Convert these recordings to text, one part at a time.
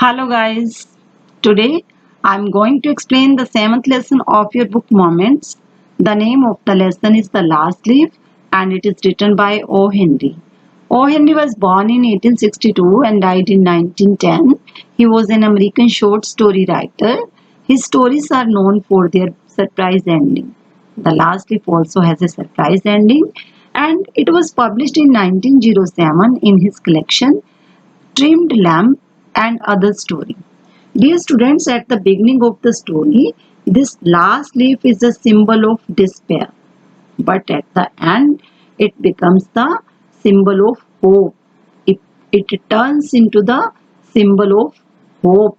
Hello guys, today I'm going to explain the seventh lesson of your book Moments. The name of the lesson is The Last Leaf and it is written by O. Henry. O. Henry was born in 1862 and died in 1910. He was an American short story writer. His stories are known for their surprise ending. The Last Leaf also has a surprise ending and it was published in 1907 in his collection Trimmed Lamp and Other Story. Dear students, at the beginning of the story, this last leaf is a symbol of despair, but at the end, it becomes the symbol of hope. It, it turns into the symbol of hope.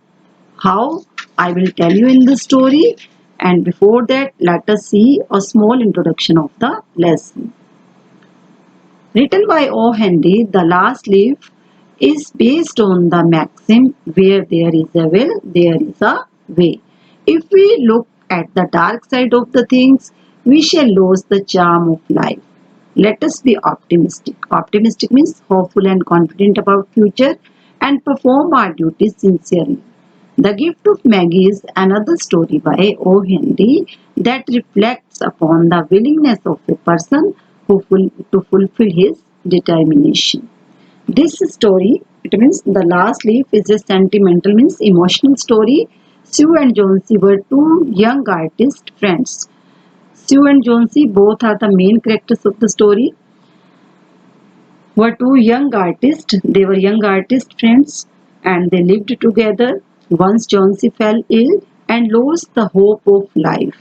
How? I will tell you in the story, and before that, let us see a small introduction of the lesson. Written by O. Henry, The Last Leaf is based on the maxim where there is a will, there is a way. If we look at the dark side of the things, we shall lose the charm of life. Let us be optimistic. Optimistic means hopeful and confident about future and perform our duties sincerely. The Gift of Maggie is another story by O. Henry that reflects upon the willingness of a person to fulfill his determination. This story, it means The Last Leaf, is a sentimental, means emotional story. Sue and Jonesy were two young artist friends. Sue and Jonesy, both are the main characters of the story, were two young artists. They were young artist friends and they lived together. Once Jonesy fell ill and lost the hope of life.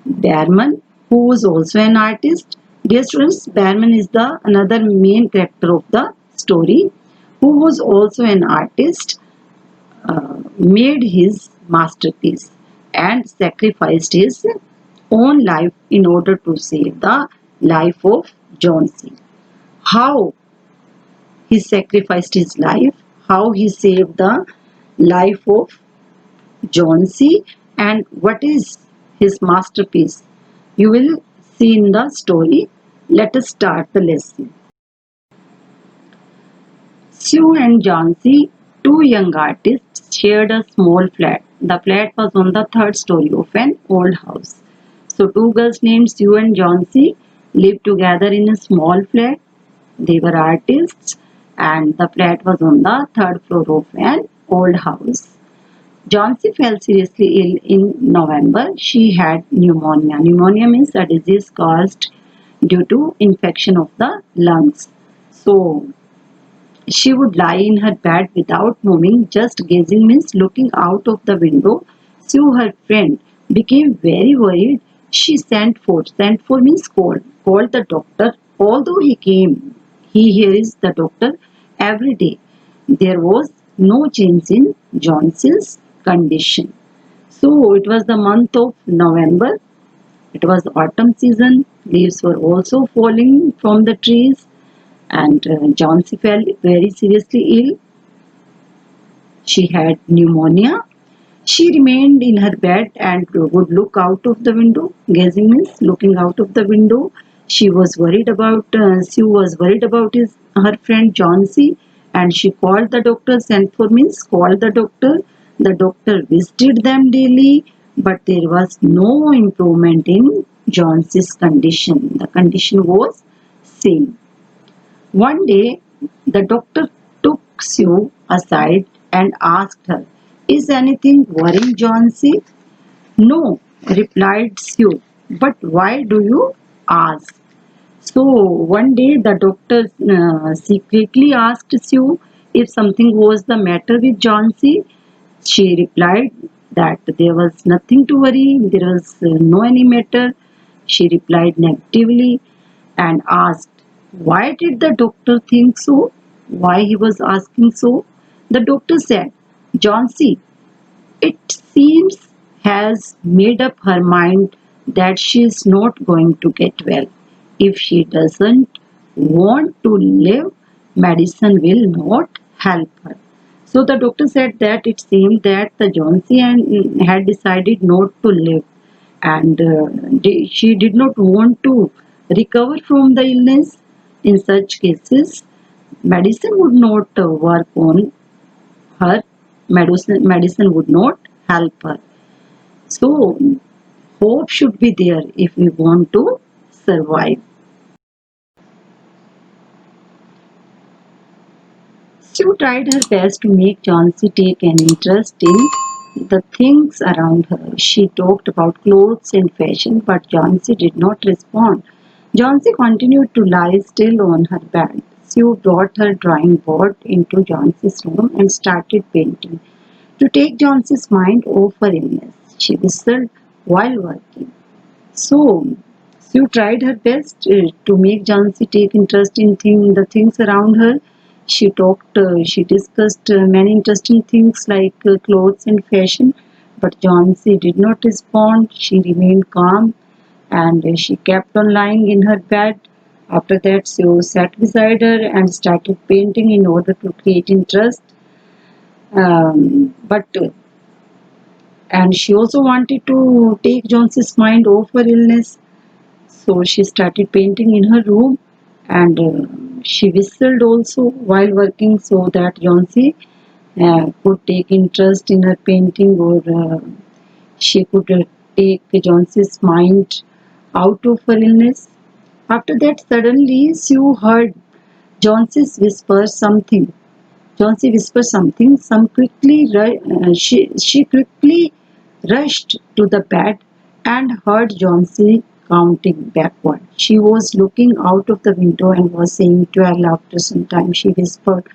Behrman, who was also an artist. Dear students, Behrman is the another main character of the story, who was also an artist, made his masterpiece and sacrificed his own life in order to save the life of Jonesy. How he sacrificed his life, how he saved the life of Jonesy, and what is his masterpiece. You will see in the story. Let us start the lesson. Sue and Jonesy, two young artists, shared a small flat. The flat was on the third story of an old house. So, two girls named Sue and Jonesy lived together in a small flat. They were artists, and the flat was on the third floor of an old house. Jonesy fell seriously ill in November. She had pneumonia. Pneumonia means a disease caused due to infection of the lungs. So she would lie in her bed without moving, just gazing means looking out of the window. Sue, her friend, became very worried. She sent for. Sent for means called. Called the doctor. Although he came, he hears the doctor every day. There was no change in Johnson's condition. So it was the month of November. It was autumn season. Leaves were also falling from the trees and Johnsy fell very seriously ill. She had pneumonia. She remained in her bed and would look out of the window. Gazing means looking out of the window. She was worried about. Sue was worried about her friend Johnsy, and she called the doctor. Sent for means called the doctor. The doctor visited them daily, but there was no improvement in Johnsy's condition. The condition was same. One day, the doctor took Sue aside and asked her, "Is anything worrying Johnsy?" "No," replied Sue. "But why do you ask?" So one day the doctor secretly asked Sue if something was the matter with Johnsy. She replied that there was nothing to worry, there was no any matter. She replied negatively and asked, why did the doctor think so? Why he was asking so? The doctor said, Johnsy, it seems, has made up her mind that she is not going to get well. If she doesn't want to live, medicine will not help her. So the doctor said that it seemed that the Johnsy had decided not to live and she did not want to recover from the illness. In such cases, medicine would not work on her. Medicine would not help her. So, hope should be there if we want to survive. Sue tried her best to make Jhansi take an interest in the things around her. She talked about clothes and fashion, but Jhansi did not respond. Jhansi continued to lie still on her bed. Sue brought her drawing board into Jhansi's room and started painting. To take Jhansi's mind off her illness, she whistled while working. So, Sue tried her best to make Jhansi take interest in the things around her. She discussed many interesting things like clothes and fashion, but Jhansi did not respond. She remained calm and she kept on lying in her bed. After that, Sue sat beside her and started painting in order to create interest. But and she also wanted to take Jhansi's mind off her illness. So she started painting in her room and she whistled also while working so that Jhansi could take interest in her painting or she could take Jhansi's mind out of her illness. After that, suddenly Sue heard Jhansi's whisper something. Jhansi whispered something. She quickly rushed to the bed and heard Jhansi counting backward. She was looking out of the window and was saying 12 after some time. She whispered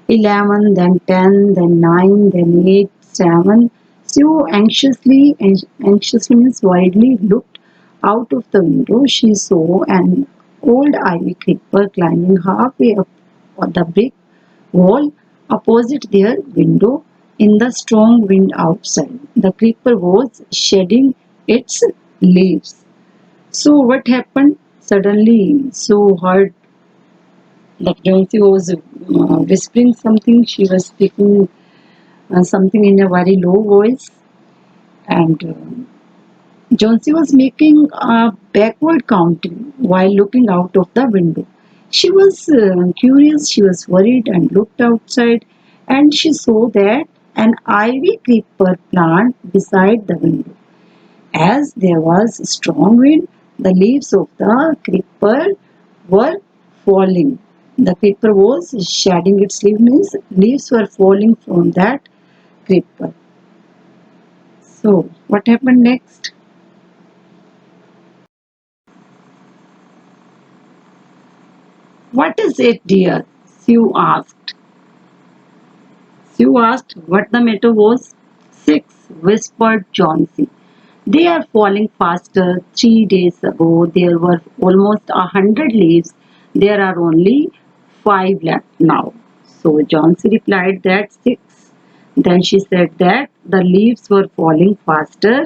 11, then 10, then 9, then 8, 7. Sue anxiously means wildly looked out of the window. She saw an old ivy creeper climbing halfway up the brick wall opposite their window in the strong wind outside. The creeper was shedding its leaves. So what happened? Suddenly Sue heard that Jhansi was whispering something. She was speaking something in a very low voice, and Jhansi was making a backward counting while looking out of the window. She was curious, she was worried, and looked outside, and she saw that an ivy creeper plant beside the window. As there was strong wind, the leaves of the creeper were falling. The creeper was shedding its leaves, means leaves were falling from that creeper. So, what happened next? What is it, dear? Sue asked. Sue asked what the matter was. 6, whispered Chauncey. They are falling faster. 3 days ago, there were almost 100 leaves. There are only 5 left now. So Chauncey replied that 6. Then she said that the leaves were falling faster.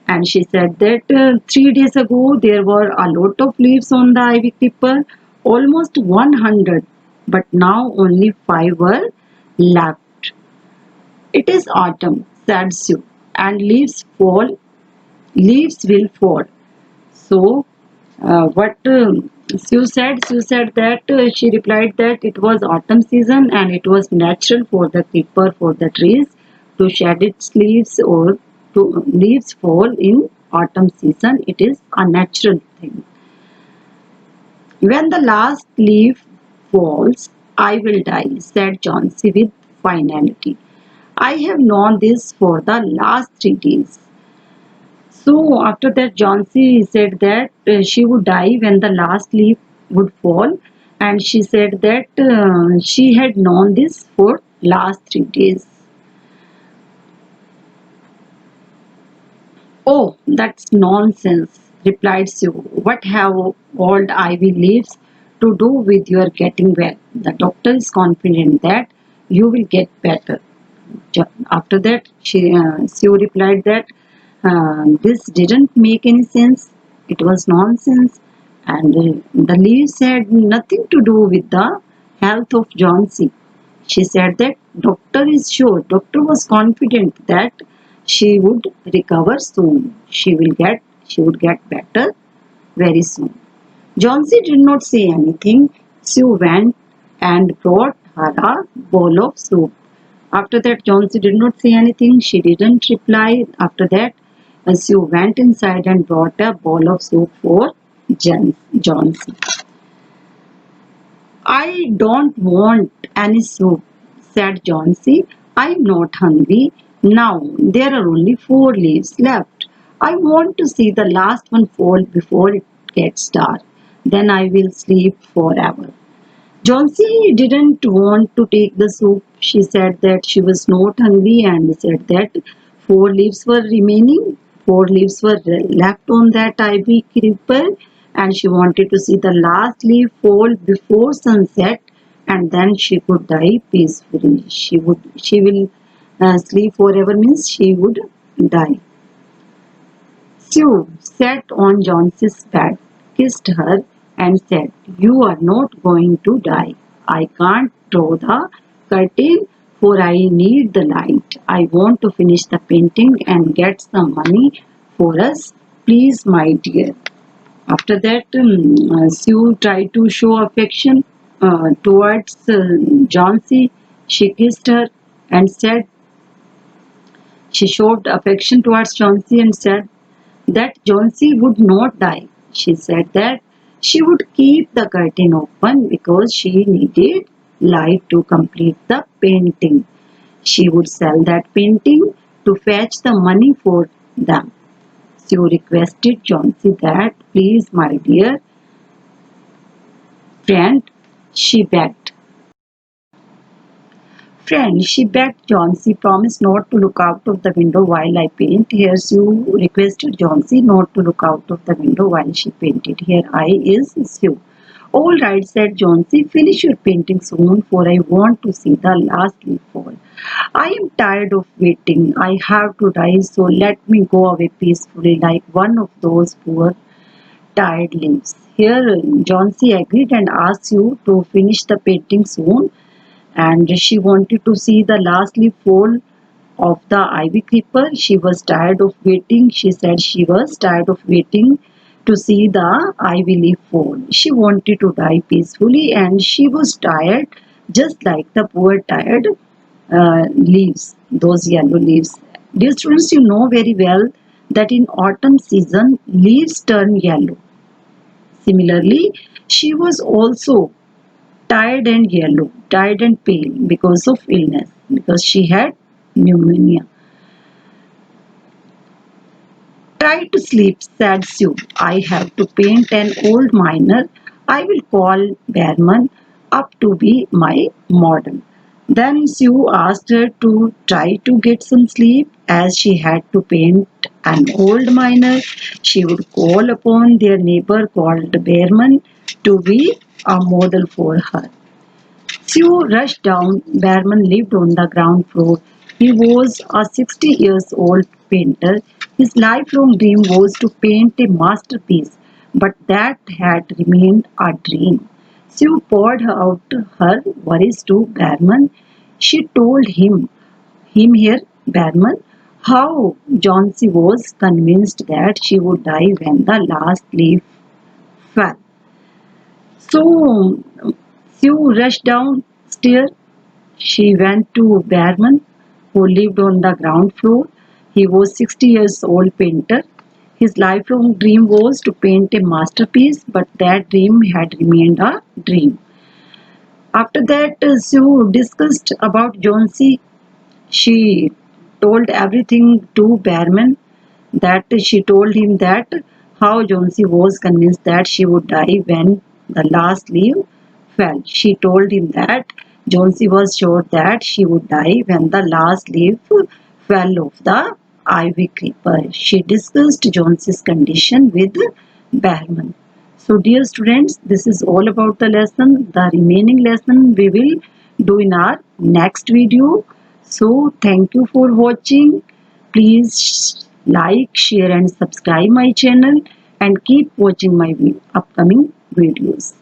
And she said that 3 days ago, there were a lot of leaves on the ivy creeper, almost 100. But now only 5 were left. It is autumn, said Sue, and leaves will fall. So, what Sue said that she replied that it was autumn season and it was natural for the creeper, for the trees to shed its leaves or to leaves fall in autumn season. It is a natural thing. When the last leaf falls, I will die, said Chauncey with finality. I have known this for the last 3 days. So after that, Jhansi said that she would die when the last leaf would fall, and she said that she had known this for last 3 days. Oh, that's nonsense, replied Sue. What have old ivy leaves to do with your getting well? The doctor is confident that you will get better. After that, Sue replied that this didn't make any sense. It was nonsense, and the leaves had nothing to do with the health of Johnsy. She said that doctor is sure. Doctor was confident that she would recover soon. She would get better very soon. Johnsy did not say anything. Sue went and brought her a bowl of soup. After that, Johnsy did not say anything. She didn't reply. After that, Sue went inside and brought a bowl of soup for Johnsy. I don't want any soup, said Johnsy. I'm not hungry. Now there are only 4 leaves left. I want to see the last one fall before it gets dark. Then I will sleep forever. Johnsy didn't want to take the soup. She said that she was not hungry and said that 4 leaves were remaining. 4 leaves were left on that ivy creeper, and she wanted to see the last leaf fall before sunset, and then she could die peacefully. She will sleep forever means she would die. Sue sat on Johnson's bed, kissed her, and said, "You are not going to die. I can't draw the curtain for I need the light. I want to finish the painting and get some money for us. Please, my dear." After that, Sue tried to show affection towards Johnsy. She kissed her and said, she showed affection towards Johnsy and said, that Johnsy would not die. She said that she would keep the curtain open because she needed light to complete the painting. She would sell that painting to fetch the money for them. She requested Johnsy that, please, my dear friend, she begged. Friend, she begged Johnsy, promise not to look out of the window while I paint. Here Sue requested Johnsy not to look out of the window while she painted. Here I is Sue. All right, said Johnsy, finish your painting soon, for I want to see the last leaf fall. I am tired of waiting. I have to die, so let me go away peacefully like one of those poor tired leaves. Here Johnsy agreed and asked Sue to finish the painting soon, and she wanted to see the last leaf fall of the ivy creeper. She was tired of waiting. She said she was tired of waiting to see the ivy leaf fall. She wanted to die peacefully and she was tired just like the poor tired leaves, those yellow leaves. Dear students, you know very well that in autumn season leaves turn yellow. Similarly, she was also tired and yellow, tired and pale because of illness, because she had pneumonia. Try to sleep, said Sue. I have to paint an old miner. I will call Behrman up to be my model. Then Sue asked her to try to get some sleep as she had to paint an old miner. She would call upon their neighbor called Behrman to be a model for her. Sue rushed down. Behrman lived on the ground floor. He was a 60 years old painter. His lifelong dream was to paint a masterpiece, but that had remained a dream. Sue poured out her worries to Behrman. She told him here, Behrman, how Johnsy was convinced that she would die when the last leaf fell. So Sue rushed downstairs. She went to Behrman, who lived on the ground floor. He was 60 years old painter. His lifelong dream was to paint a masterpiece, but that dream had remained a dream. After that, Sue discussed about Johnsy. She told everything to Behrman. That she told him that how Johnsy was convinced that she would die when the last leaf fell. She told him that Johnsy was sure that she would die when the last leaf fell off the ivy creeper. She discussed Johnsy's condition with Behrman. So dear students, this is all about the lesson. The remaining lesson we will do in our next video. So thank you for watching. Please like, share and subscribe my channel and keep watching my upcoming videos.